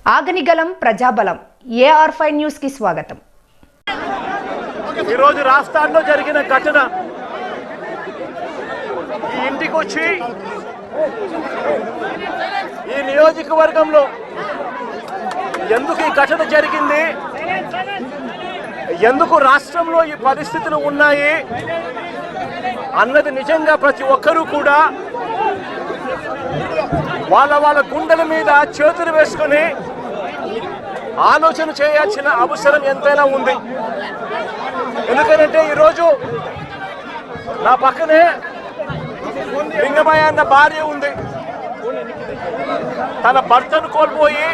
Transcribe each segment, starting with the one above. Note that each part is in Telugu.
ఆగనిగలం ప్రజాబలం AR5 న్యూస్ కి స్వాగతం. ఈ రోజు రాష్ట్రాల్లో జరిగిన ఘటన ఈ ఇంటికి వచ్చి ఈ నియోజకవర్గంలో ఎందుకు ఈ ఘటన జరిగింది, ఎందుకు రాష్ట్రంలో ఈ పరిస్థితులు ఉన్నాయి అన్నది నిజంగా ప్రతి ఒక్కరూ కూడా వాళ్ళ గుండెల మీద చేతులు వేసుకొని ఆలోచన చేయాల్సిన అవసరం ఎంతైనా ఉంది. ఎందుకంటే ఈరోజు నా పక్కనే లింగమయ్య అన్న భార్య ఉంది. తన భర్తను కోల్పోయి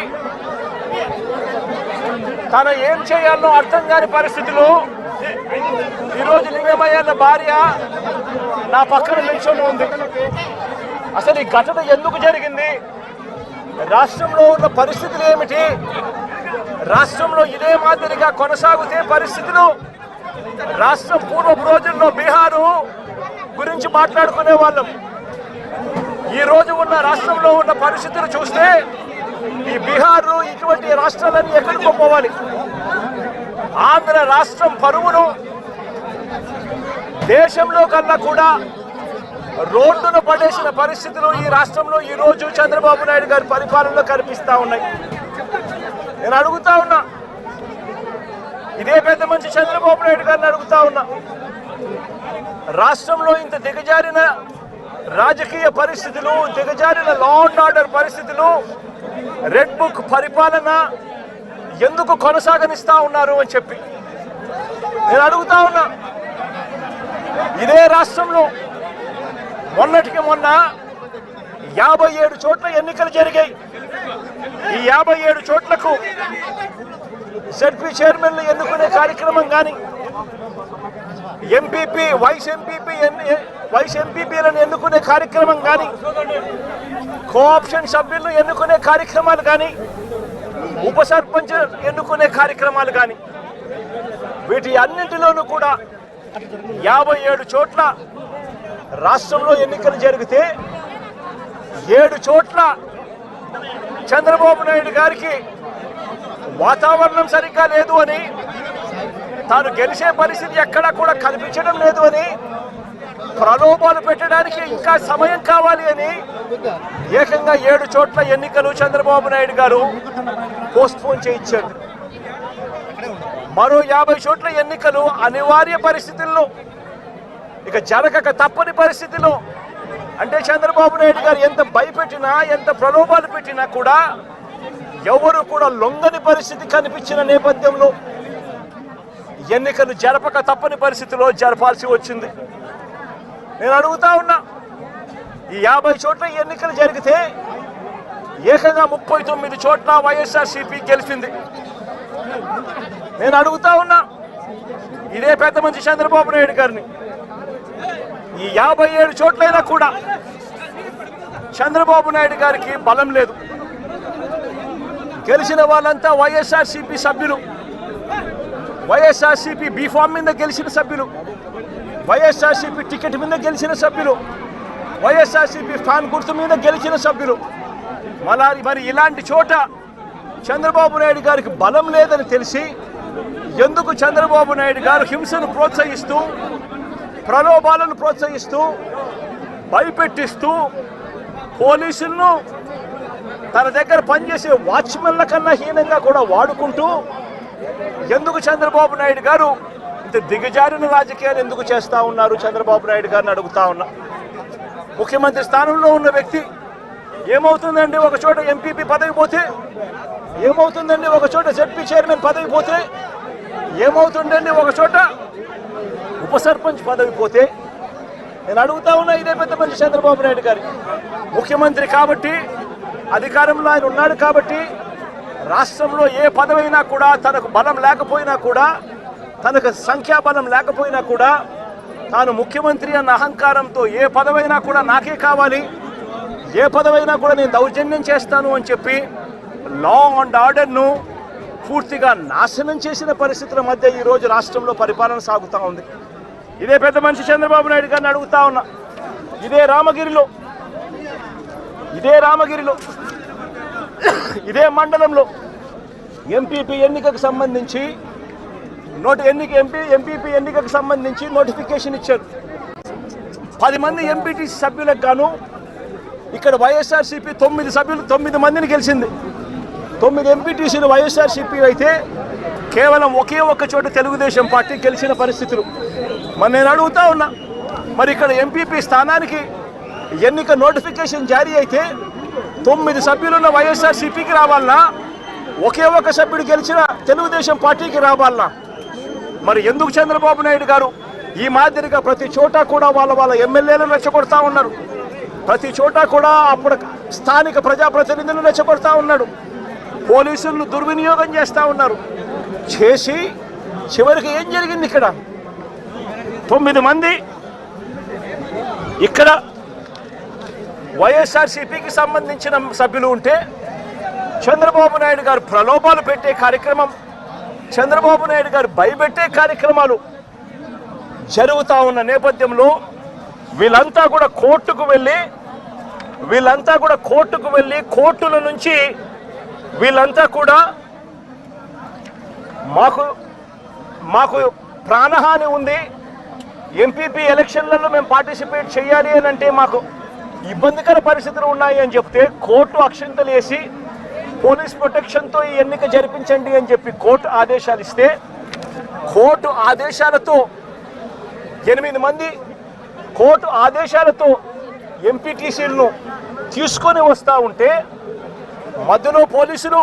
తను ఏం చేయాలో అర్థం కాని పరిస్థితిలో ఈరోజు లింగమయ్య అన్న భార్య నా పక్కన నిల్చొని ఉంది. అసలు ఈ ఘటన ఎందుకు జరిగింది, రాష్ట్రంలో ఉన్న పరిస్థితులు ఏమిటి, రాష్ట్రంలో ఇదే మాదిరిగా కొనసాగుతే పరిస్థితులు రాష్ట్రం పూర్వపు రోజుల్లో బీహారు గురించి మాట్లాడుకునే వాళ్ళం. ఈ రోజు ఉన్న రాష్ట్రంలో ఉన్న పరిస్థితులు చూస్తే ఈ బీహారు ఇటువంటి రాష్ట్రాలన్నీ ఎక్కడికో పోవాలి. ఆంధ్ర రాష్ట్రం పరువును దేశంలో కన్నా కూడా రోడ్డును పడేసిన పరిస్థితులు ఈ రాష్ట్రంలో ఈ రోజు చంద్రబాబు నాయుడు గారి పరిపాలనలో కనిపిస్తా ఉన్నాయి. నేను అడుగుతా ఉన్నా, ఇదే పెద్ద మనిషి చంద్రబాబు నాయుడు గారిని అడుగుతా ఉన్నా, రాష్ట్రంలో ఇంత దిగజారిన రాజకీయ పరిస్థితులు, దిగజారిన లా అండ్ ఆర్డర్ పరిస్థితులు, రెడ్ బుక్ పరిపాలన ఎందుకు కొనసాగనిస్తా ఉన్నారు అని చెప్పి నేను అడుగుతా ఉన్నా. ఇదే రాష్ట్రంలో మొన్నటికి మొన్న 57 చోట్ల ఎన్నికలు జరిగాయి. ఈ 57 చోట్లకు ZP చైర్మన్లు ఎన్నుకునే కార్యక్రమం కానీ, ఎంపీపీ వైస్ ఎంపీపీలను ఎన్నుకునే కార్యక్రమం కానీ, కోఆప్షన్ సభ్యులను ఎన్నుకునే కార్యక్రమాలు కానీ, ఉప సర్పంచ్ ఎన్నుకునే కార్యక్రమాలు కానీ, వీటి అన్నింటిలోనూ కూడా 57 చోట్ల రాష్ట్రంలో ఎన్నికలు జరిగితే 7 చోట్ల చంద్రబాబు నాయుడు గారికి వాతావరణం సరిగ్గా లేదు అని, తాను గెలిచే పరిస్థితి ఎక్కడా కూడా కనిపించడం లేదు అని, ప్రలోభాలు పెట్టడానికి ఇంకా సమయం కావాలి అని ఏకంగా 7 చోట్ల ఎన్నికలు చంద్రబాబు నాయుడు గారు పోస్ట్పోన్ చేయించారు. మరో 50 చోట్ల ఎన్నికలు అనివార్య పరిస్థితుల్లో, ఇక జరగక తప్పని పరిస్థితిలో, అంటే చంద్రబాబు నాయుడు గారు ఎంత భయపెట్టినా ఎంత ప్రలోభాలు పెట్టినా కూడా ఎవరు కూడా లొంగని పరిస్థితి కనిపించిన నేపథ్యంలో ఎన్నికలు జరపక తప్పని పరిస్థితిలో జరపాల్సి వచ్చింది. నేను అడుగుతా ఉన్నా, ఈ 50 చోట్ల ఎన్నికలు జరిగితే ఏకంగా 39 చోట్ల వైఎస్ఆర్సీపీ గెలిచింది. నేను అడుగుతా ఉన్నా ఇదే పెద్ద మనిషి చంద్రబాబు నాయుడు గారిని, ఈ 57 చోట్లైనా కూడా చంద్రబాబు నాయుడు గారికి బలం లేదు. గెలిచిన వాళ్ళంతా వైఎస్ఆర్సీపీ సభ్యులు, వైఎస్ఆర్సీపీ బీఫామ్ మీద గెలిచిన సభ్యులు, వైఎస్ఆర్సీపీ టికెట్ మీద గెలిచిన సభ్యులు, వైఎస్ఆర్సీపీ ఫ్యాన్ గుర్తు మీద గెలిచిన సభ్యులు. మరి ఇలాంటి చోట చంద్రబాబు నాయుడు గారికి బలం లేదని తెలిసి ఎందుకు చంద్రబాబు నాయుడు గారు హింసను ప్రోత్సహిస్తూ, ప్రలోభాలను ప్రోత్సహిస్తూ, భయపెట్టిస్తూ, పోలీసులను తన దగ్గర పనిచేసే వాచ్మెన్ల కన్నా హీనంగా కూడా వాడుకుంటూ ఎందుకు చంద్రబాబు నాయుడు గారు ఇంత దిగజారిన రాజకీయాలు ఎందుకు చేస్తూ ఉన్నారు చంద్రబాబు నాయుడు గారిని అడుగుతా ఉన్నా. ముఖ్యమంత్రి స్థానంలో ఉన్న వ్యక్తి ఏమవుతుందండి, ఒక చోట ఎంపీపీ పదవి పోతే ఏమవుతుందండి, ఒక చోట ZP చైర్మన్ పదవి పోతే ఏమవుతుందండి, ఒక చోట ఉప సర్పంచ్ పదవి పోతే. నేను అడుగుతా ఉన్నా, ఇదే పెద్ద మనిషి చంద్రబాబు నాయుడు గారి ముఖ్యమంత్రి కాబట్టి, అధికారంలో ఆయన ఉన్నాడు కాబట్టి, రాష్ట్రంలో ఏ పదవైనా కూడా తనకు బలం లేకపోయినా కూడా, తనకు సంఖ్యాబలం లేకపోయినా కూడా, తాను ముఖ్యమంత్రి అన్న అహంకారంతో ఏ పదవైనా కూడా నాకే కావాలి, ఏ పదవైనా కూడా నేను దౌర్జన్యం చేస్తాను అని చెప్పి లా అండ్ ఆర్డర్ను పూర్తిగా నాశనం చేసిన పరిస్థితుల మధ్య ఈరోజు రాష్ట్రంలో పరిపాలన సాగుతూ ఉంది. ఇదే పెద్ద మనిషి చంద్రబాబు నాయుడు గారిని అడుగుతా ఉన్నా, ఇదే రామగిరిలో ఇదే మండలంలో ఎంపీపీ ఎన్నికకు సంబంధించి ఎంపీపీ ఎన్నికకు సంబంధించి నోటిఫికేషన్ ఇచ్చారు. 10 మంది ఎంపీటీసీ సభ్యులకు గాను ఇక్కడ వైఎస్ఆర్సీపీ 9 మందిని గెలిచింది. 9 ఎంపీటీసీలు వైఎస్ఆర్సీపీ అయితే కేవలం ఒకే ఒక్క చోట తెలుగుదేశం పార్టీ గెలిచిన పరిస్థితులు. మరి నేను అడుగుతా ఉన్నా, మరి ఇక్కడ ఎంపీపీ స్థానానికి ఎన్నిక నోటిఫికేషన్ జారీ అయితే 9 సభ్యులున్న వైఎస్ఆర్సీపీకి రావాలన్నా, ఒకే ఒక్క సభ్యుడు గెలిచిన తెలుగుదేశం పార్టీకి రావాలన్నా? మరి ఎందుకు చంద్రబాబు నాయుడు గారు ఈ మాదిరిగా ప్రతి చోట కూడా వాళ్ళ ఎమ్మెల్యేలను రెచ్చగొడతా ఉన్నారు, ప్రతి చోట కూడా అప్పుడు స్థానిక ప్రజాప్రతినిధులను రెచ్చగొడతా ఉన్నాడు, పోలీసులను దుర్వినియోగం చేస్తూ ఉన్నారు. చేసి చివరికి ఏం జరిగింది? ఇక్కడ 9 మంది ఇక్కడ వైఎస్ఆర్సీపీకి సంబంధించిన సభ్యులు ఉంటే చంద్రబాబు నాయుడు గారు ప్రలోభాలు పెట్టే కార్యక్రమం, చంద్రబాబు నాయుడు గారు భయపెట్టే కార్యక్రమాలు జరుగుతూ ఉన్న నేపథ్యంలో వీళ్ళంతా కూడా కోర్టుకు వెళ్ళి కోర్టుల నుంచి వీళ్ళంతా కూడా మాకు ప్రాణహాని ఉంది, ఎంపీపీ ఎలక్షన్లలో మేము పార్టిసిపేట్ చేయాలి అని అంటే మాకు ఇబ్బందికర పరిస్థితులు ఉన్నాయి అని చెప్తే కోర్టు అక్షంతలు వేసి పోలీస్ ప్రొటెక్షన్తో ఈ ఎన్నిక జరిపించండి అని చెప్పి కోర్టు ఆదేశాలు ఇస్తే, కోర్టు ఆదేశాలతో 8 మంది కోర్టు ఆదేశాలతో ఎంపీటీసీలను తీసుకొని వస్తూ ఉంటే మధ్యలో పోలీసులు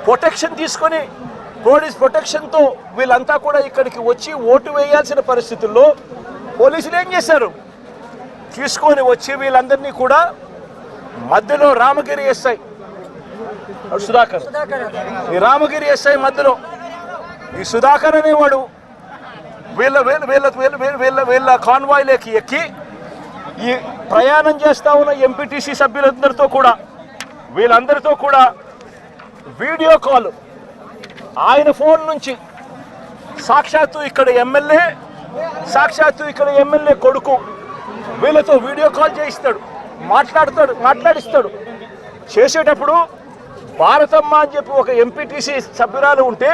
ప్రొటెక్షన్ తీసుకొని పోలీస్ ప్రొటెక్షన్తో వీళ్ళంతా కూడా ఇక్కడికి వచ్చి ఓటు వేయాల్సిన పరిస్థితుల్లో పోలీసులు ఏం చేశారు? తీసుకొని వచ్చి వీళ్ళందరినీ కూడా మధ్యలో రామగిరి ఎస్ఐ సుధాకర్, ఈ రామగిరి ఎస్ఐ మధ్యలో ఈ సుధాకర్ అనేవాడు వీళ్ళ కాన్వాయ్లోకి ఎక్కి ఈ ప్రయాణం చేస్తూ ఉన్న ఎంపీటీసీ సభ్యులందరితో కూడా వీళ్ళందరితో కూడా వీడియో కాల్ ఆయన ఫోన్ నుంచి సాక్షాత్తు ఇక్కడ ఎమ్మెల్యే కొడుకు వీళ్ళతో వీడియో కాల్ చేయిస్తాడు, మాట్లాడిస్తాడు. చేసేటప్పుడు భారతమ్మ అని చెప్పి ఒక ఎంపీటీసీ సభ్యురాలు ఉంటే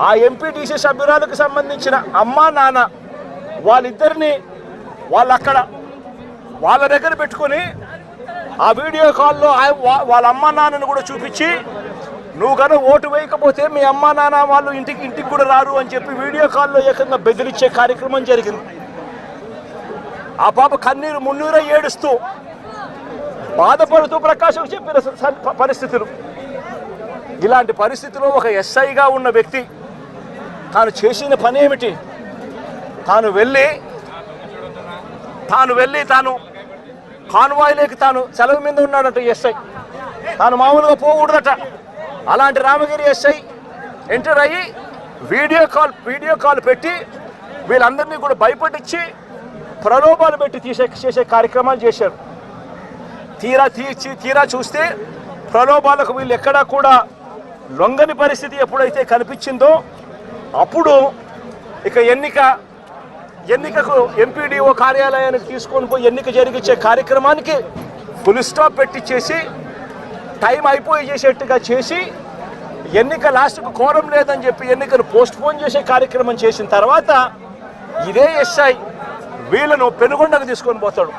ఆ ఎంపీటీసీ సభ్యురాలకు సంబంధించిన అమ్మ నాన్న వాళ్ళిద్దరిని వాళ్ళ దగ్గర పెట్టుకొని ఆ వీడియో కాల్లో వాళ్ళ అమ్మ నాన్నను కూడా చూపించి, నువ్వు కనుక ఓటు వేయకపోతే మీ అమ్మ నాన్న వాళ్ళు ఇంటికి కూడా రారు అని చెప్పి వీడియో కాల్లో ఏకంగా బెదిరించే కార్యక్రమం జరిగింది. ఆ పాప కన్నీరు మున్నీరు ఏడుస్తూ బాధపడుతూ ప్రకాశం చెప్పిన పరిస్థితులు. ఇలాంటి పరిస్థితిలో ఒక ఎస్ఐగా ఉన్న వ్యక్తి తాను చేసిన పని ఏమిటి? తాను వెళ్ళి కాన్వాయ్లోకి తాను సెలవు మీద ఉన్నాడట ఎస్ఐ, తాను మామూలుగా పోకూడదట. అలాంటి రామగిరి ఎస్ఐ ఎంటర్ అయ్యి వీడియో కాల్ పెట్టి వీళ్ళందరినీ కూడా భయపడించి ప్రలోభాలు పెట్టి చేసే కార్యక్రమాలు చేశారు. తీరా చూస్తే ప్రలోభాలకు వీళ్ళు ఎక్కడా కూడా లొంగని పరిస్థితి ఎప్పుడైతే కనిపించిందో అప్పుడు ఇక ఎన్నికకు ఎంపీడీఓ కార్యాలయానికి తీసుకొని పోయి ఎన్నిక జరిగించే కార్యక్రమానికి ఫుల్ స్టాప్ పెట్టించేసి టైం అయిపోయి చేసేట్టుగా చేసి ఎన్నిక లాస్ట్కు కోరం లేదని చెప్పి ఎన్నికను పోస్ట్పోన్ చేసే కార్యక్రమం చేసిన తర్వాత ఇదే ఎస్ఐ వీళ్ళను పెనుగొండకు తీసుకొని పోతాడు.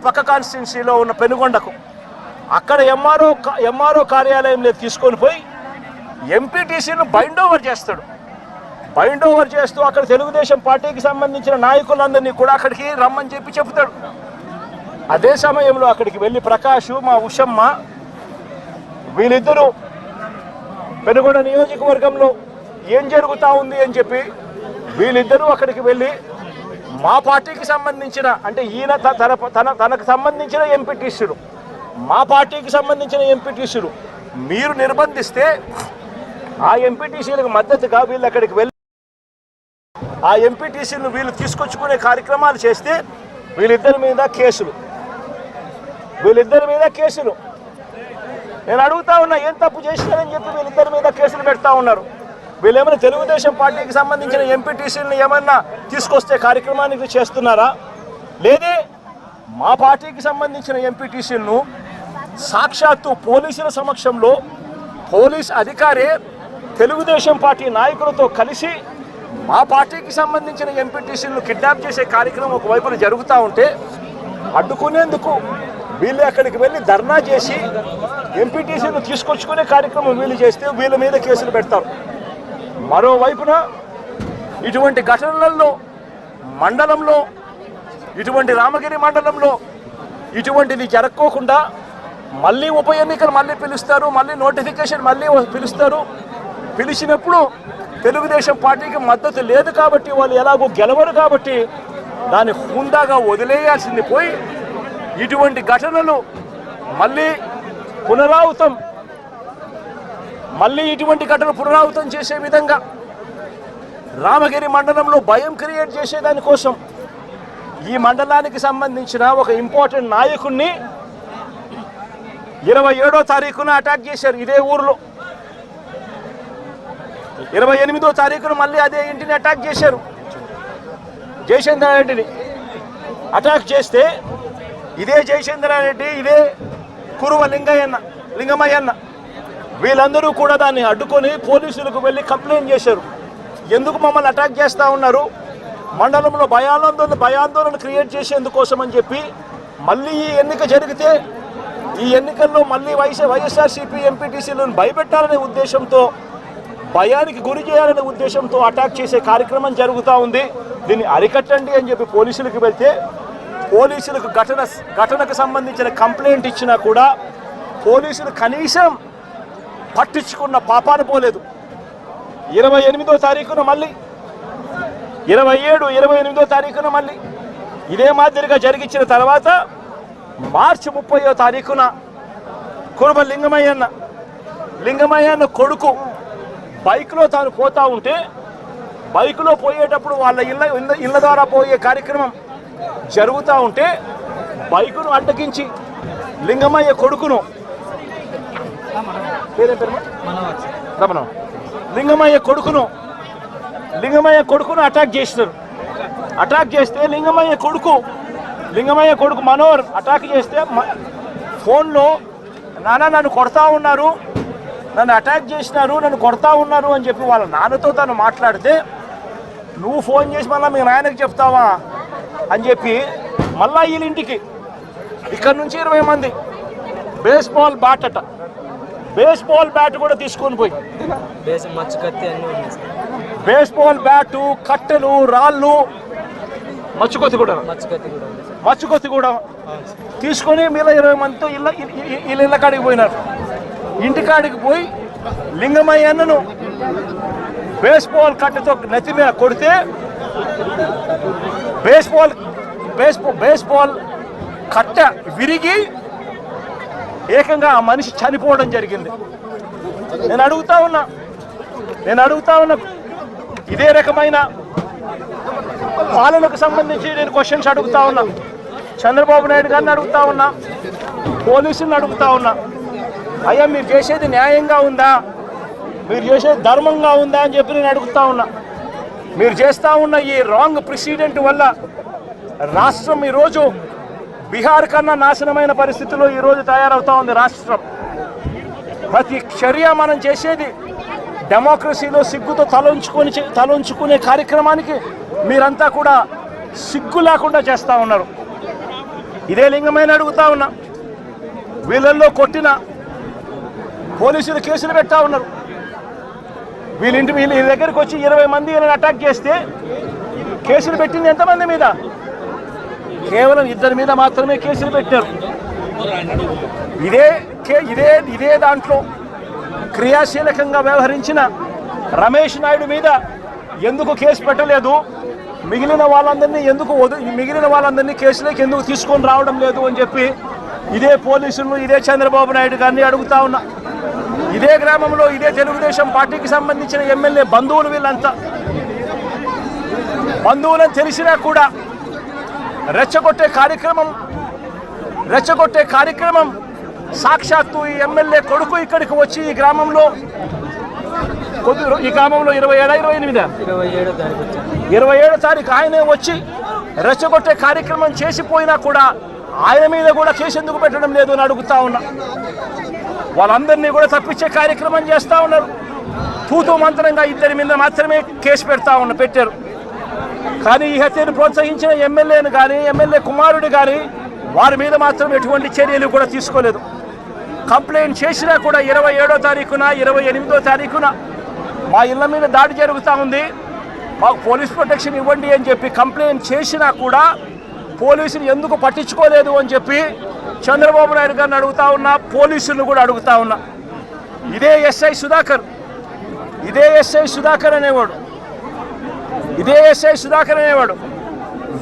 పక్క కాన్స్టిట్యున్సీలో ఉన్న పెనుగొండకు. అక్కడ ఎంఆర్ఓ కార్యాలయంలో తీసుకొని పోయి ఎంపీటీసీను బైండ్ ఓవర్ చేస్తూ అక్కడ తెలుగుదేశం పార్టీకి సంబంధించిన నాయకులందరినీ కూడా అక్కడికి రమ్మని చెప్పి చెప్తాడు. అదే సమయంలో అక్కడికి వెళ్ళి ప్రకాష్, మా ఉషమ్మ వీళ్ళిద్దరూ పెనుగొండ నియోజకవర్గంలో ఏం జరుగుతూ ఉంది అని చెప్పి వీళ్ళిద్దరూ అక్కడికి వెళ్ళి మా పార్టీకి సంబంధించిన అంటే ఈయన తనకు సంబంధించిన ఎంపీటీసీలు, మా పార్టీకి సంబంధించిన ఎంపీటీసీలు మీరు నిర్బంధిస్తే ఆ ఎంపీటీసీలకు మద్దతుగా వీళ్ళు అక్కడికి వెళ్ళి ఆ ఎంపీటీసీలను వీళ్ళు తీసుకొచ్చుకునే కార్యక్రమాలు చేస్తే వీళ్ళిద్దరి మీద కేసులు. నేను అడుగుతా ఉన్నా, ఏం తప్పు చేసినారని చెప్పి వీళ్ళిద్దరి మీద కేసులు పెడతా ఉన్నారు. వీళ్ళేమైనా తెలుగుదేశం పార్టీకి సంబంధించిన ఎంపీటీసీలను ఏమన్నా తీసుకొస్తే కార్యక్రమానికి చేస్తున్నారా? లేదే మా పార్టీకి సంబంధించిన ఎంపీటీసీలను సాక్షాత్తు పోలీసుల సమక్షంలో పోలీస్ అధికారి తెలుగుదేశం పార్టీ నాయకులతో కలిసి మా పార్టీకి సంబంధించిన ఎంపీటీసీలను కిడ్నాప్ చేసే కార్యక్రమం ఒకవైపున జరుగుతూ ఉంటే అడ్డుకునేందుకు వీళ్ళు అక్కడికి వెళ్ళి ధర్నా చేసి ఎంపీటీసీలను తీసుకొచ్చుకునే కార్యక్రమం వీళ్ళు చేస్తే వీళ్ళ మీద కేసులు పెడతారు. మరోవైపున ఇటువంటి ఘటనలలో మండలంలో, ఇటువంటి రామగిరి మండలంలో ఇటువంటిది జరక్కోకుండా మళ్ళీ ఉప ఎన్నికలు మళ్ళీ పిలుస్తారు, మళ్ళీ నోటిఫికేషన్ మళ్ళీ పిలుస్తారు. పిలిచినప్పుడు తెలుగుదేశం పార్టీకి మద్దతు లేదు కాబట్టి, వాళ్ళు ఎలాగో గెలవరు కాబట్టి దాన్ని హుందాగా వదిలేయాల్సింది పోయి ఇటువంటి ఘటనలు మళ్ళీ ఇటువంటి ఘటనలు పునరావృతం చేసే విధంగా రామగిరి మండలంలో భయం క్రియేట్ చేసేదానికోసం ఈ మండలానికి సంబంధించిన ఒక ఇంపార్టెంట్ నాయకుడిని 27వ తారీఖున అటాక్ చేశారు ఇదే ఊర్లో. 28వ తారీఖున మళ్ళీ అదే ఇంటిని అటాక్ చేశారు. జయచంద్రారెడ్డిని అటాక్ చేస్తే ఇదే జయచంద్రారెడ్డి, ఇదే కురువ లింగమయ్యన్న వీళ్ళందరూ కూడా దాన్ని అడ్డుకొని పోలీసులకు వెళ్ళి కంప్లైంట్ చేశారు. ఎందుకు మమ్మల్ని అటాక్ చేస్తూ ఉన్నారు, మండలంలో భయాందోళన క్రియేట్ చేసేందుకోసం అని చెప్పి మళ్ళీ ఈ ఎన్నిక జరిగితే ఈ ఎన్నికల్లో మళ్ళీ వైఎస్ఆర్సీపీ ఎంపీటీసీలను భయపెట్టాలనే ఉద్దేశంతో, భయానికి గురి చేయాలనే ఉద్దేశంతో అటాక్ చేసే కార్యక్రమం జరుగుతూ ఉంది. దీన్ని అరికట్టండి అని చెప్పి పోలీసులకు వెళ్తే పోలీసులకు ఘటనకు సంబంధించిన కంప్లైంట్ ఇచ్చినా కూడా పోలీసులు కనీసం పట్టించుకున్న పాపాన పోలేదు. 28వ తారీఖున మళ్ళీ 28వ తారీఖున మళ్ళీ ఇదే మాదిరిగా జరిగించిన తర్వాత మార్చి 30వ తారీఖున కురుబ లింగమయ్యన్న కొడుకు బైక్లో తాను పోతా ఉంటే, బైక్లో పోయేటప్పుడు వాళ్ళ ఇళ్ళ ద్వారా పోయే కార్యక్రమం జరుగుతూ ఉంటే బైకును అడ్డగించి లింగమయ్య కొడుకును అటాక్ చేస్తారు. అటాక్ చేస్తే లింగమయ్య కొడుకు మనోహర్ అటాక్ చేస్తే ఫోన్లో నాన్న నన్ను కొడతా ఉన్నారు, నన్ను అటాక్ చేసినారు, నన్ను కొడతా ఉన్నారు అని చెప్పి వాళ్ళ నాన్నతో తను మాట్లాడితే, నువ్వు ఫోన్ చేసి మళ్ళీ మీ నాయనకి చెప్తావా అని చెప్పి మళ్ళా వీళ్ళింటికి ఇక్కడ నుంచి 20 మంది బేస్బాల్ బ్యాట్ కూడా తీసుకొని పోయి బేస్బాల్ బ్యాటు, కట్టెలు, రాళ్ళు, మచ్చుకొత్తి కూడా తీసుకొని మీద 20 మందితో ఇళ్ళ కాడికి పోయినారు. ఇంటికాడికి పోయి లింగమయ్యన్నను బేస్బాల్ కట్టెతో నెత్తి మీద కొడితే బేస్బాల్ కట్ట విరిగి ఏకంగా ఆ మనిషి చనిపోవడం జరిగింది. నేను అడుగుతా ఉన్నా ఇదే రకమైన పాలనకు సంబంధించి నేను క్వశ్చన్స్ అడుగుతా ఉన్నా. చంద్రబాబు నాయుడు గారిని అడుగుతా ఉన్నా, పోలీసులను అడుగుతా ఉన్నా, అయ్యా మీరు చేసేది న్యాయంగా ఉందా, మీరు చేసేది ధర్మంగా ఉందా అని చెప్పి నేను అడుగుతా ఉన్నా. మీరు చేస్తూ ఉన్న ఈ రాంగ్ ప్రెసిడెంట్ వల్ల రాష్ట్రం ఈరోజు బీహార్ కన్నా నాశనమైన పరిస్థితుల్లో ఈరోజు తయారవుతూ ఉంది రాష్ట్రం. ప్రతి చర్య మనం చేసేది డెమోక్రసీలో సిగ్గుతో తలంచుకునే కార్యక్రమానికి మీరంతా కూడా సిగ్గు లేకుండా చేస్తూ ఉన్నారు. ఇదే లింగమైన అడుగుతా ఉన్నా, వీళ్ళల్లో కొట్టిన పోలీసులు కేసులు పెడతా ఉన్నారు. వీళ్ళ దగ్గరికి వచ్చి 20 మంది వీళ్ళని అటాక్ చేస్తే కేసులు పెట్టింది ఎంతమంది మీద? కేవలం 2 మీద మాత్రమే కేసులు పెట్టారు. ఇదే దాంట్లో క్రియాశీలకంగా వ్యవహరించిన రమేష్ నాయుడు మీద ఎందుకు కేసు పెట్టలేదు, మిగిలిన వాళ్ళందరినీ కేసులోకి ఎందుకు తీసుకొని రావడం లేదు అని చెప్పి ఇదే పోలీసులు, ఇదే చంద్రబాబు నాయుడు గారిని అడుగుతా ఉన్నా. ఇదే గ్రామంలో ఇదే తెలుగుదేశం పార్టీకి సంబంధించిన ఎమ్మెల్యే బంధువులు, వీళ్ళంతా బంధువులని తెలిసినా కూడా రెచ్చగొట్టే కార్యక్రమం సాక్షాత్తు ఈ ఎమ్మెల్యే కొడుకు ఇక్కడికి వచ్చి ఈ గ్రామంలో 27వ తారీఖు ఆయనే వచ్చి రెచ్చగొట్టే కార్యక్రమం చేసిపోయినా కూడా ఆయన మీద కూడా కేసు ఎందుకు పెట్టడం లేదు అని అడుగుతా ఉన్నా. వాళ్ళందరినీ కూడా తప్పించే కార్యక్రమం చేస్తూ ఉన్నారు. తూతూ మంత్రంగా ఇద్దరి మీద మాత్రమే కేసు పెట్టారు. కానీ ఈ హత్యను ప్రోత్సహించిన ఎమ్మెల్యేను కానీ ఎమ్మెల్యే కుమారుడు కానీ వారి మీద మాత్రం ఎటువంటి చర్యలు కూడా తీసుకోలేదు. కంప్లైంట్ చేసినా కూడా 27వ తారీఖున 28వ తారీఖున మా ఇళ్ళ మీద దాడి జరుగుతూ ఉంది, మాకు పోలీస్ ప్రొటెక్షన్ ఇవ్వండి అని చెప్పి కంప్లైంట్ చేసినా కూడా పోలీసులు ఎందుకు పట్టించుకోలేదు అని చెప్పి చంద్రబాబు నాయుడు గారిని అడుగుతా ఉన్నా, పోలీసులను కూడా అడుగుతా ఉన్నా. ఇదే ఎస్ఐ సుధాకర్ అనేవాడు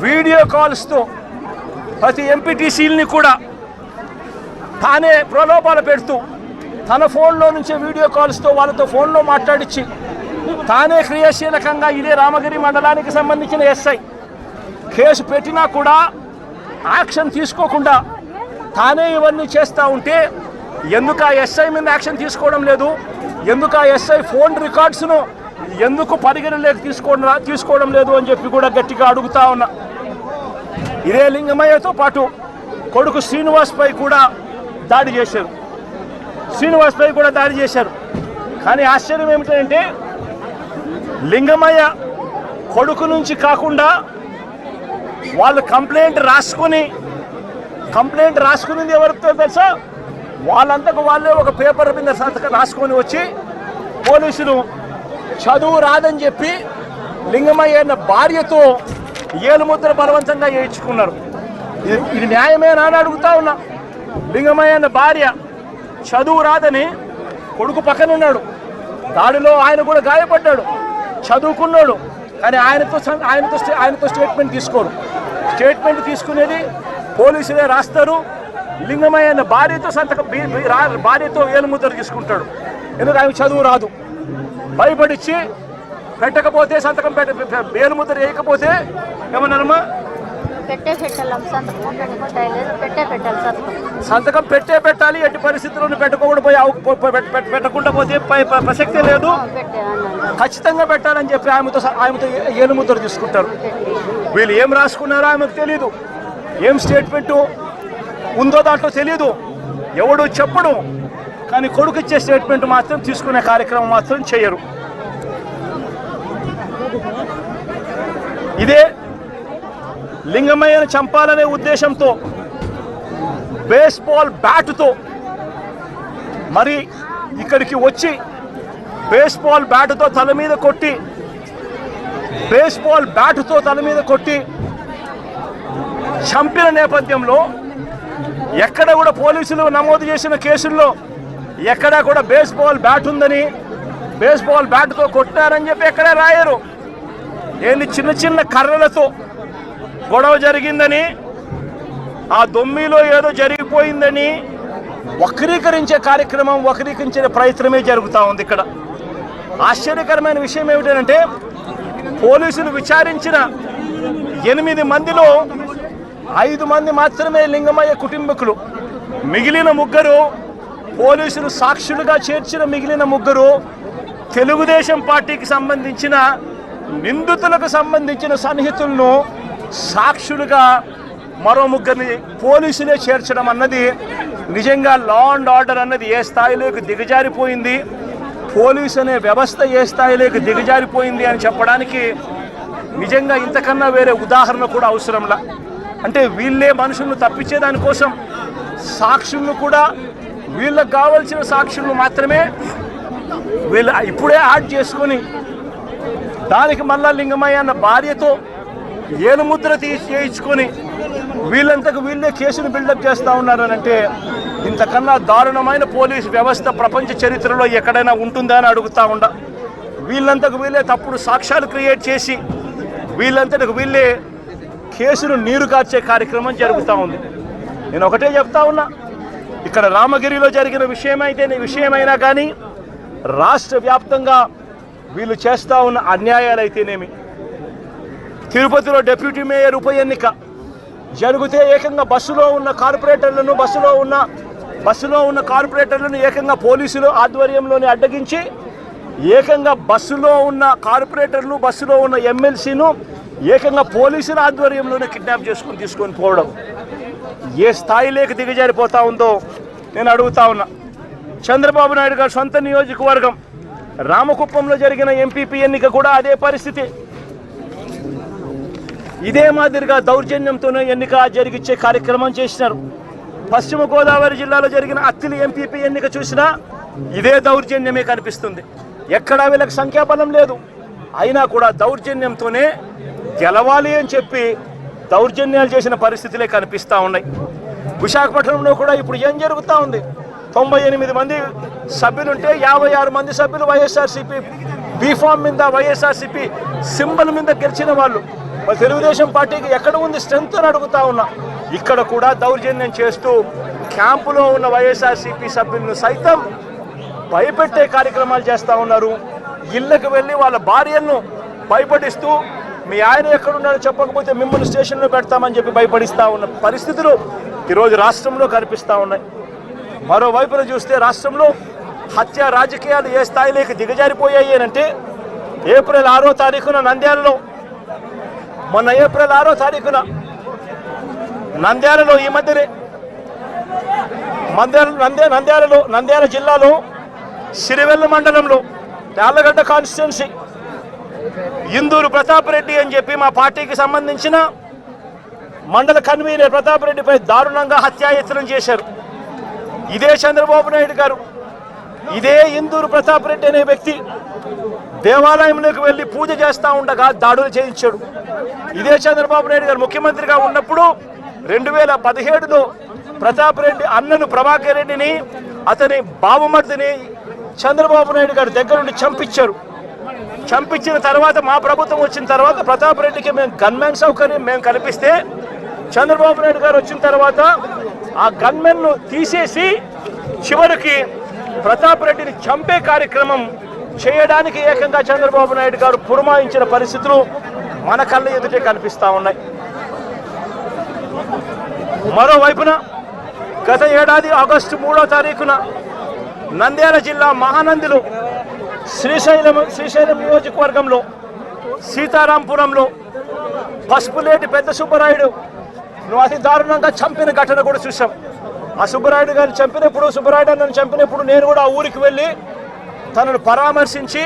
వీడియో కాల్స్తో ప్రతి ఎంపీటీసీలని కూడా తానే ప్రలోభాలు పెడుతూ తన ఫోన్లో నుంచే వీడియో కాల్స్తో వాళ్ళతో ఫోన్లో మాట్లాడించి తానే క్రియాశీలకంగా ఇదే రామగిరి మండలానికి సంబంధించిన ఎస్ఐ కేసు పెట్టినా కూడా యాక్షన్ తీసుకోకుండా తానే ఇవన్నీ చేస్తూ ఉంటే ఎందుకు ఆ ఎస్ఐ మీద యాక్షన్ తీసుకోవడం లేదు, ఎందుకు ఆ ఎస్ఐ ఫోన్ రికార్డ్స్ను ఎందుకు పరిగణలోకి తీసుకోవడం లేదు అని చెప్పి కూడా గట్టిగా అడుగుతా ఉన్నా. ఇదే లింగమయ్యతో పాటు కొడుకు శ్రీనివాస్పై కూడా దాడి చేశారు. కానీ ఆశ్చర్యం ఏమిటంటే లింగమయ్య కొడుకు నుంచి కాకుండా వాళ్ళు కంప్లైంట్ రాసుకునింది ఎవరితో తెలుసా? వాళ్ళంతకు వాళ్ళే ఒక పేపర్ మీద రాసుకొని వచ్చి పోలీసులు చదువు రాదని చెప్పి లింగమయ్య అన్న భార్యతో ఏలుముద్ర బలవంతంగా వేయించుకున్నారు. ఇది న్యాయమేనా అని అడుగుతా ఉన్నా. లింగమయ్య అన్న భార్య చదువు రాదని కొడుకు పక్కనున్నాడు, దాడిలో ఆయన కూడా గాయపడ్డాడు, చదువుకున్నాడు, కానీ ఆయనతో స్టేట్మెంట్ తీసుకోరు. స్టేట్మెంట్ తీసుకునేది పోలీసులే రాస్తారు. లింగమయ్య అన్న భార్యతో ఏలుముద్ర తీసుకుంటాడు. ఎందుకు ఆయన చదువు రాదు, భయపడిచ్చి పెట్టకపోతే సంతకం ఏలుముద్ర వేయకపోతే ఏమన్నారమ్మా? సంతకం పెట్టాలి. ఎట్టి పరిస్థితుల్లో పెట్టకుండా పోతే ప్రసక్తే లేదు, ఖచ్చితంగా పెట్టాలని చెప్పి ఆమెతో ఏలుముద్ర తీసుకుంటారు. వీళ్ళు ఏం రాసుకున్నారో ఆమెకు తెలీదు, ఏం స్టేట్మెంట్ ఉందో దాంట్లో తెలీదు, ఎవడు చెప్పడు. కానీ కొడుకు ఇచ్చే స్టేట్మెంట్ మాత్రం తీసుకునే కార్యక్రమం మాత్రం చేయరు. ఇదే లింగమయ్యను చంపాలనే ఉద్దేశంతో బేస్బాల్ బ్యాటుతో మరి ఇక్కడికి వచ్చి బేస్బాల్ బ్యాటుతో తల మీద కొట్టి చంపిన నేపథ్యంలో ఎక్కడ కూడా పోలీసులు నమోదు చేసిన కేసుల్లో ఎక్కడా కూడా బేస్బాల్ బ్యాట్ ఉందని, బేస్బాల్ బ్యాట్తో కొట్టారని చెప్పి ఎక్కడే రాయరు. ఏంది చిన్న కర్రలతో గొడవ జరిగిందని, ఆ దొమ్మిలో ఏదో జరిగిపోయిందని వక్రీకరించే ప్రయత్నమే జరుగుతూ ఉంది. ఇక్కడ ఆశ్చర్యకరమైన విషయం ఏమిటంటే పోలీసులు విచారించిన 8 మందిలో 5 మంది మాత్రమే లింగమయ్య కుటుంబకులు. మిగిలిన 3 పోలీసులు సాక్షులుగా చేర్చిన మిగిలిన 3 తెలుగుదేశం పార్టీకి సంబంధించిన నిందితులకు సంబంధించిన సన్నిహితులను సాక్షులుగా మరో 3 పోలీసులే చేర్చడం అన్నది నిజంగా లా అండ్ ఆర్డర్ అన్నది ఏ స్థాయిలోకి దిగజారిపోయింది, పోలీసు అనే వ్యవస్థ ఏ స్థాయిలోకి దిగజారిపోయింది అని చెప్పడానికి నిజంగా ఇంతకన్నా వేరే ఉదాహరణ కూడా అవసరంలా. అంటే వీళ్ళే మనుషులను తప్పించేదానికోసం సాక్షులను కూడా వీళ్ళకు కావలసిన సాక్షులను మాత్రమే వీళ్ళు ఇప్పుడే యాడ్ చేసుకొని దానికి మళ్ళా లింగమయ్య అన్న భార్యతో ఏలుముద్ర చేయించుకొని వీళ్ళంతకు వీళ్ళే కేసును బిల్డప్ చేస్తూ ఉన్నారనంటే ఇంతకన్నా దారుణమైన పోలీసు వ్యవస్థ ప్రపంచ చరిత్రలో ఎక్కడైనా ఉంటుందా అని అడుగుతూ ఉండ. వీళ్ళంతకు వీళ్ళే తప్పుడు సాక్ష్యాలు క్రియేట్ చేసి వీళ్ళంతకు వీళ్ళే కేసును నీరు కార్చే కార్యక్రమం జరుగుతూ ఉంది. నేను ఒకటే చెప్తా ఉన్నా, ఇక్కడ రామగిరిలో జరిగిన విషయమైనా కానీ రాష్ట్ర వ్యాప్తంగా వీళ్ళు చేస్తూ ఉన్న అన్యాయాలు అయితేనేమి, తిరుపతిలో డిప్యూటీ మేయర్ ఉప ఎన్నిక జరిగితే ఏకంగా బస్సులో ఉన్న కార్పొరేటర్లను ఏకంగా పోలీసులు ఆధ్వర్యంలోనే అడ్డగించి ఏకంగా బస్సులో ఉన్న కార్పొరేటర్లు బస్సులో ఉన్న ఎమ్మెల్సీను ఏకంగా పోలీసుల ఆధ్వర్యంలోనే కిడ్నాప్ తీసుకొని పోవడం. ఏ స్థాయిలోకి దిగజారిపోతా ఉందో నేను అడుగుతా ఉన్నా. చంద్రబాబు నాయుడు గారు సొంత నియోజకవర్గం రామకుప్పంలో జరిగిన ఎంపీపీ ఎన్నిక కూడా అదే పరిస్థితి. ఇదే మాదిరిగా దౌర్జన్యంతోనే ఎన్నిక జరిగించే కార్యక్రమం చేసినారు. పశ్చిమ గోదావరి జిల్లాలో జరిగిన అత్తిలి ఎంపీపీ ఎన్నిక చూసినా ఇదే దౌర్జన్యమే కనిపిస్తుంది. ఎక్కడా వీళ్ళకి సంఖ్యాబలం లేదు, అయినా కూడా దౌర్జన్యంతోనే గెలవాలి అని చెప్పి దౌర్జన్యాలు చేసిన పరిస్థితులే కనిపిస్తూ ఉన్నాయి. విశాఖపట్నంలో కూడా ఇప్పుడు ఏం జరుగుతూ ఉంది? 98 మంది సభ్యులుంటే 56 మంది సభ్యులు వైఎస్ఆర్సీపీ బీఫామ్ మీద, వైఎస్ఆర్సీపీ సింబల్ మీద గెలిచిన వాళ్ళు. తెలుగుదేశం పార్టీకి ఎక్కడ ఉంది స్ట్రెంత్ అని అడుగుతా ఉన్నా. ఇక్కడ కూడా దౌర్జన్యం చేస్తూ క్యాంపులో ఉన్న వైఎస్ఆర్సీపీ సభ్యులను సైతం భయపెట్టే కార్యక్రమాలు చేస్తూ ఉన్నారు. ఇళ్ళకి వెళ్ళి వాళ్ళ భార్యలను భయపడిస్తూ మీ ఆయన ఎక్కడున్నాడో చెప్పకపోతే మిమ్మల్ని స్టేషన్లో పెడతామని చెప్పి భయపడిస్తూ ఉన్న పరిస్థితులు ఈరోజు రాష్ట్రంలో కనిపిస్తూ ఉన్నాయి. మరోవైపున చూస్తే రాష్ట్రంలో హత్య రాజకీయాలు ఏ స్థాయిలోకి దిగజారిపోయాయి అంటే ఏప్రిల్ 6వ తారీఖున నంద్యాలలో, మొన్న ఏప్రిల్ 6వ తారీఖున నంద్యాలలో, ఈ మధ్యనే నంద్యాల జిల్లాలో సిరివెల్ల మండలంలో యార్లగడ్డ కాన్స్టిట్యున్సీ ఇందూరు ప్రతాప్ రెడ్డి అని చెప్పి మా పార్టీకి సంబంధించిన మండల కన్వీనర్ ప్రతాప్ రెడ్డిపై దారుణంగా హత్యాయత్నం చేశారు. ఇదే చంద్రబాబు నాయుడు గారు, ఇదే ఇందూరు ప్రతాప్ రెడ్డి అనే వ్యక్తి దేవాలయంలోకి వెళ్ళి పూజ చేస్తూ ఉండగా దాడులు చేయించాడు. ఇదే చంద్రబాబు నాయుడు గారు ముఖ్యమంత్రిగా ఉన్నప్పుడు 2017లో ప్రతాప్ రెడ్డి అన్నను ప్రభాకర్ రెడ్డిని, అతని బావమర్దిని చంద్రబాబు నాయుడు గారి దగ్గర నుండి చంపించారు. చంపించిన తర్వాత మా ప్రభుత్వం వచ్చిన తర్వాత ప్రతాప్ రెడ్డికి మేము గన్మెన్ సౌకర్యం మేము కల్పిస్తే, చంద్రబాబు నాయుడు గారు వచ్చిన తర్వాత ఆ గన్మెన్ను తీసేసి చివరికి ప్రతాప్ రెడ్డిని చంపే కార్యక్రమం చేయడానికి ఏకంగా చంద్రబాబు నాయుడు గారు పురమాయించిన పరిస్థితులు మన కళ్ళ ఎదుటే కనిపిస్తూ ఉన్నాయి. మరోవైపున గత ఏడాది ఆగస్టు 3వ తారీఖున నంద్యాల జిల్లా మహానందిలో శ్రీశైలం నియోజకవర్గంలో సీతారాంపురంలో పసుపులేటి పెద్ద సుబ్బరాయుడు అతి దారుణంగా చంపిన ఘటన కూడా చూసాం. ఆ సుబ్బరాయుడు గారిని చంపినప్పుడు నేను కూడా ఆ ఊరికి వెళ్ళి తనను పరామర్శించి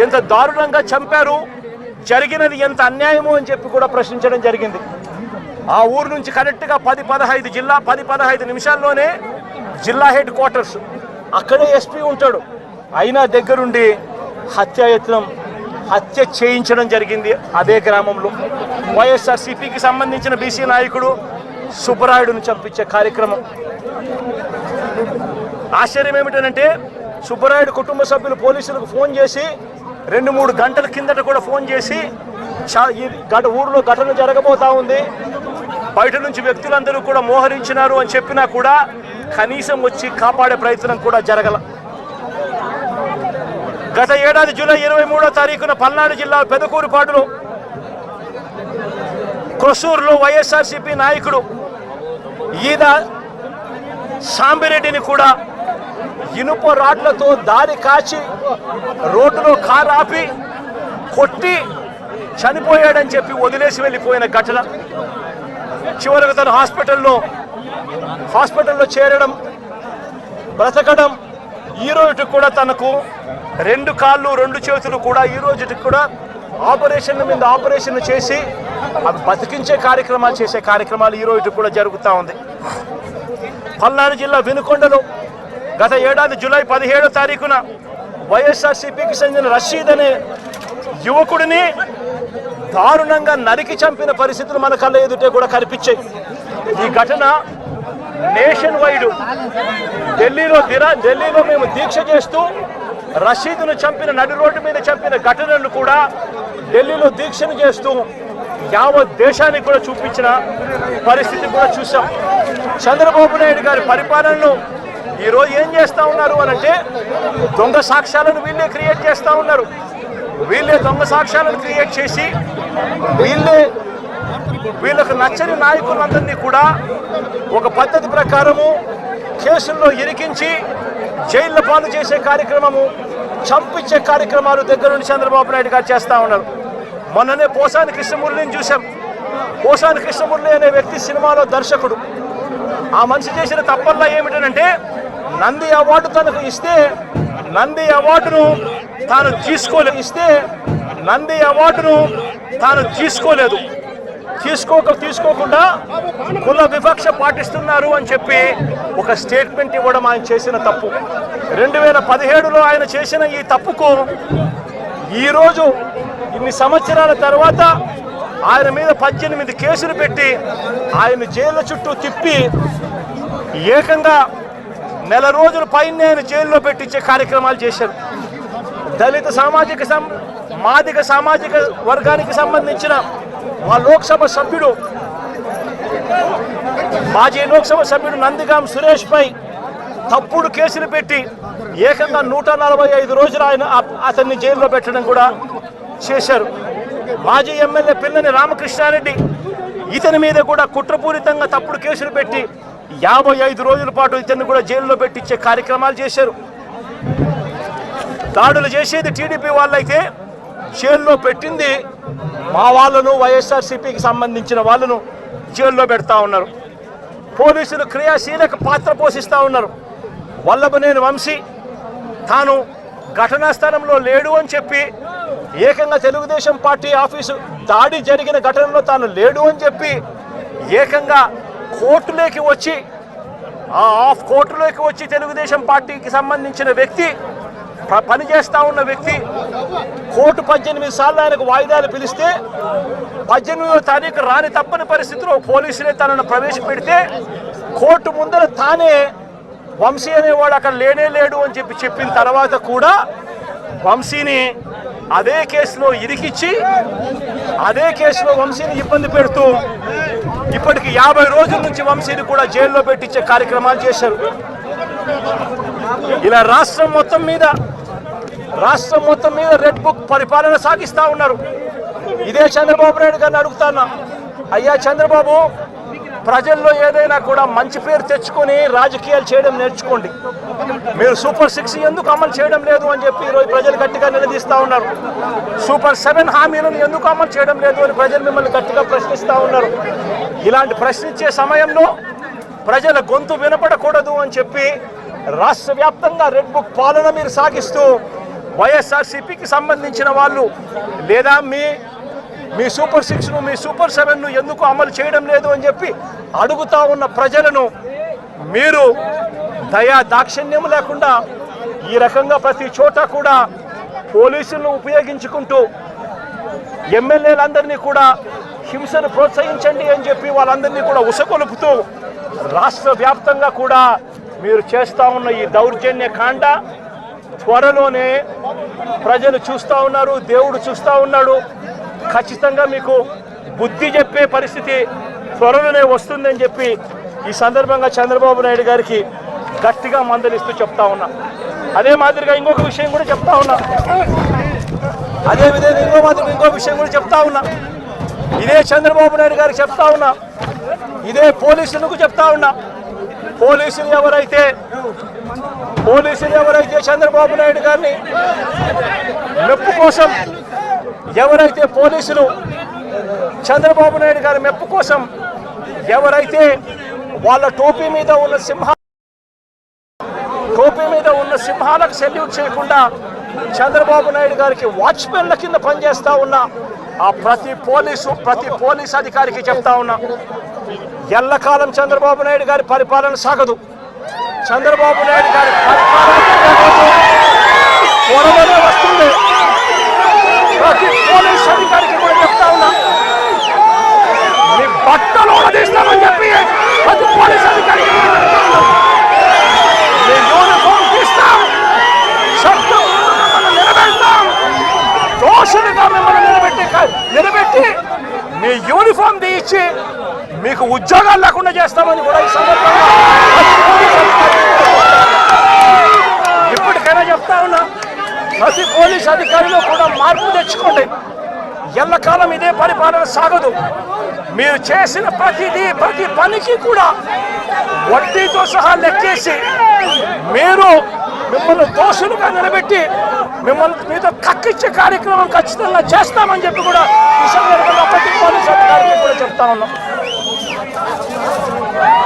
ఎంత దారుణంగా చంపారు, జరిగినది ఎంత అన్యాయమో అని చెప్పి కూడా ప్రశ్నించడం జరిగింది. ఆ ఊరు నుంచి కరెక్ట్గా 10-15 నిమిషాల్లోనే జిల్లా హెడ్ క్వార్టర్స్, అక్కడే ఎస్పీ ఉంటాడు. అయినా దగ్గరుండి హత్య చేయించడం జరిగింది. అదే గ్రామంలో వైఎస్ఆర్సీపీకి సంబంధించిన బీసీ నాయకుడు సుబ్బరాయుడును చంపించే కార్యక్రమం. ఆశ్చర్యం ఏమిటంటే సుబ్బరాయుడు కుటుంబ సభ్యులు పోలీసులకు ఫోన్ చేసి 2-3 గంటల కిందట కూడా ఫోన్ చేసి ఊరిలో ఘటన జరగబోతా ఉంది, బయట నుంచి వ్యక్తులందరూ కూడా మోహరించినారు అని చెప్పినా కూడా కనీసం వచ్చి కాపాడే ప్రయత్నం కూడా జరగల. గత ఏడాది జూలై 23వ తారీఖున పల్నాడు జిల్లా పెదకూరుపాడులో క్రొసూరులో వైఎస్ఆర్సీపీ నాయకుడు ఈద సాంబిరెడ్డిని కూడా ఇనుప రాడ్లతో దారి కాచి రోడ్డులో కారు ఆపి కొట్టి చనిపోయాడని చెప్పి వదిలేసి వెళ్ళిపోయిన ఘటన. చివరకు తను హాస్పిటల్లో చేరడం, బ్రతకడం, ఈ రోజుకి కూడా తనకు 2 కాళ్ళు 2 చేతులు కూడా ఈ రోజుకి కూడా ఆపరేషన్ల మీద ఆపరేషన్లు చేసి అవి బతికించే కార్యక్రమాలు చేసే కార్యక్రమాలు ఈ రోజుకి కూడా జరుగుతూ ఉంది. పల్నాడు జిల్లా వినుకొండలో గత ఏడాది జూలై 17వ తారీఖున వైఎస్ఆర్సీపీకి చెందిన రషీద్ అనే యువకుడిని దారుణంగా నరికి చంపిన పరిస్థితులు మన కళ్ళ ఎదుటే కూడా కనిపించాయి. ఈ ఘటన నేషన్ వైడ్ ఢిల్లీలో మేము దీక్ష చేస్తూ రషీద్ను చంపిన, నడి రోడ్డు మీద చంపిన ఘటనలు కూడా ఢిల్లీలో దీక్షను చేస్తూ యావత్ దేశానికి కూడా చూపించిన పరిస్థితి కూడా చూసాం. చంద్రబాబు నాయుడు గారి పరిపాలనలో ఈరోజు ఏం చేస్తూ ఉన్నారు అనంటే దొంగ సాక్ష్యాలను వీళ్ళే క్రియేట్ చేస్తూ ఉన్నారు. వీళ్ళే దొంగ సాక్ష్యాలను క్రియేట్ చేసి వీళ్ళకు నచ్చని నాయకులందరినీ కూడా ఒక పద్ధతి ప్రకారము కేసుల్లో ఇరికించి జైళ్ళ పాలు చేసే కార్యక్రమము, చంపించే కార్యక్రమాలు దగ్గర నుండి చంద్రబాబు నాయుడు గారు చేస్తూ ఉన్నారు. మొన్ననే పోసాని కృష్ణమురళిని చూసాం. పోసాని కృష్ణమురళి అనే వ్యక్తి సినిమాలో దర్శకుడు. ఆ మనిషి చేసిన తప్పల్లా ఏమిటంటే నంది అవార్డు తనకు ఇస్తే నంది అవార్డును తాను తీసుకోలేదు. తీసుకోకుండా కుల వివక్ష పాటిస్తున్నారు అని చెప్పి ఒక స్టేట్మెంట్ ఇవ్వడం ఆయన చేసిన తప్పు. 2017లో ఆయన చేసిన ఈ తప్పుకు ఈరోజు ఇన్ని సంవత్సరాల తర్వాత ఆయన మీద 18 కేసులు పెట్టి ఆయన జైలు చుట్టూ తిప్పి ఏకంగా నెల రోజుల పైన ఆయన జైల్లో పెట్టించే కార్యక్రమాలు చేశారు. దళిత మాదిగ సామాజిక వర్గానికి సంబంధించిన మా లోక్సభ సభ్యుడు మాజీ లోక్సభ సభ్యుడు నందిగాం సురేష్ పై తప్పుడు కేసులు పెట్టి ఏకంగా 145 రోజులు అతన్ని జైల్లో పెట్టడం కూడా చేశారు. మాజీ ఎమ్మెల్యే పిల్లని రామకృష్ణారెడ్డి ఇతని మీద కూడా కుట్రపూరితంగా తప్పుడు కేసులు పెట్టి 55 రోజుల పాటు ఇతన్ని కూడా జైల్లో పెట్టించే కార్యక్రమాలు చేశారు. దాడులు చేసేది టీడీపీ వాళ్ళైతే జైల్లో పెట్టింది మా వాళ్ళను, వైఎస్ఆర్సీపీకి సంబంధించిన వాళ్ళను జైల్లో పెడతా ఉన్నారు. పోలీసులు క్రియాశీలక పాత్ర పోషిస్తూ ఉన్నారు. వల్లభనేని వంశీ తాను ఘటనా స్థలంలో లేడు అని చెప్పి ఏకంగా తెలుగుదేశం పార్టీ ఆఫీసు దాడి జరిగిన ఘటనలో తాను లేడు అని చెప్పి ఏకంగా కోర్టులోకి వచ్చి తెలుగుదేశం పార్టీకి సంబంధించిన వ్యక్తి పనిచేస్తూ ఉన్న వ్యక్తి కోర్టు 18 సార్లు ఆయనకు వాయిదాలు పిలిస్తే 18వ తారీఖు రాని తప్పని పరిస్థితిలో పోలీసులే తనను ప్రవేశపెడితే కోర్టు ముందర తానే వంశీ అనేవాడు అక్కడ లేడు అని చెప్పిన తర్వాత కూడా వంశీని అదే కేసులో ఇరికిచ్చి అదే కేసులో వంశీని ఇబ్బంది పెడుతూ ఇప్పటికి 50 రోజుల నుంచి వంశీని కూడా జైల్లో పెట్టించే కార్యక్రమాలు చేశారు. ఇలా రాష్ట్రం మొత్తం మీద రెడ్ బుక్ పరిపాలన సాగిస్తూ ఉన్నారు. ఇదే చంద్రబాబు నాయుడు గారిని అడుగుతాను, అయ్యా చంద్రబాబు, ప్రజల్లో ఏదైనా కూడా మంచి పేరు తెచ్చుకొని రాజకీయాలు చేయడం నేర్చుకోండి. మీరు సూపర్ 6 ఎందుకు అమలు చేయడం లేదు అని చెప్పి ఈరోజు ప్రజలు గట్టిగా నిలదీస్తూ ఉన్నారు. సూపర్ 7 హామీలను ఎందుకు అమలు చేయడం లేదు అని ప్రజలు మిమ్మల్ని గట్టిగా ప్రశ్నిస్తూ ఉన్నారు. ఇలాంటి ప్రశ్నించే సమయంలో ప్రజల గొంతు వినపడకూడదు అని చెప్పి రాష్ట్ర వ్యాప్తంగా రెడ్ బుక్ పాలన మీరు సాగిస్తూ వైఎస్ఆర్సీపీకి సంబంధించిన వాళ్ళు లేదా మీ సూపర్ 6ను మీ సూపర్ 7ను ఎందుకు అమలు చేయడం లేదు అని చెప్పి అడుగుతా ఉన్న ప్రజలను మీరు దాక్షిణ్యం లేకుండా ఈ రకంగా ప్రతి చోట కూడా పోలీసులను ఉపయోగించుకుంటూ ఎమ్మెల్యేలందరినీ కూడా హింసను ప్రోత్సహించండి అని చెప్పి వాళ్ళందరినీ కూడా ఉసగొలుపుతూ రాష్ట్ర వ్యాప్తంగా కూడా మీరు చేస్తూ ఉన్న ఈ దౌర్జన్య కాండ త్వరలోనే ప్రజలు చూస్తూ ఉన్నారు, దేవుడు చూస్తూ ఉన్నాడు. ఖచ్చితంగా మీకు బుద్ధి చెప్పే పరిస్థితి త్వరలోనే వస్తుందని చెప్పి ఈ సందర్భంగా చంద్రబాబు నాయుడు గారికి గట్టిగా మందలిస్తూ చెప్తా ఉన్నా. అదే మాదిరిగా ఇంకొక విషయం కూడా చెప్తా ఉన్నా. ఇదే చంద్రబాబు నాయుడు గారికి చెప్తా ఉన్నా, ఇదే పోలీసులకు చెప్తా ఉన్నా. పోలీసులు ఎవరైతే చంద్రబాబు నాయుడు గారిని మెప్పు కోసం చంద్రబాబు నాయుడు గారి మెప్పు కోసం ఎవరైతే వాళ్ళ టోపీ మీద ఉన్న సింహాలకు సెల్యూట్ చేయకుండా చంద్రబాబు నాయుడు గారికి వాచ్మెన్ల కింద పనిచేస్తా ఉన్న ఆ ప్రతి పోలీస్ అధికారికి చెప్తా ఉన్నా, ఎల్లకాలం చంద్రబాబు నాయుడు గారి పరిపాలన సాగదు. చంద్రబాబు నాయుడు గారి పరిపాలన త్వరలోనే వస్తుంది. ప్రతి పోలీస్ అధికారికి కూడా చెప్తా ఉన్నా, మీ బట్టలు తీస్తామని చెప్పి ప్రతి పోలీస్ అధికారికి మీ యూనిఫామ్ తీస్తాం, శబ్దం నిలబెడతాం, దోషులుగా మిమ్మల్ని నిలబెట్టి మీ యూనిఫామ్ తీయించి మీకు ఉద్యోగాలు లేకుండా చేస్తామని కూడా ఈ సందర్భంగా ఇప్పటికైనా చెప్తా ఉన్నా. ప్రతి పోలీస్ అధికారిలో కూడా మార్పు తెచ్చుకోండి. ఎల్లకాలం ఇదే పరిపాలన సాగదు. మీరు చేసిన ప్రతి పనికి కూడా వడ్డీతో సహా లెక్కేసి మిమ్మల్ని దోషులుగా నిలబెట్టి మీతో కక్కిచ్చే కార్యక్రమం ఖచ్చితంగా చేస్తామని చెప్పి కూడా ఈ సందర్భంగా ప్రతి పోలీస్ అధికారికి కూడా చెప్తా ఉన్నాం.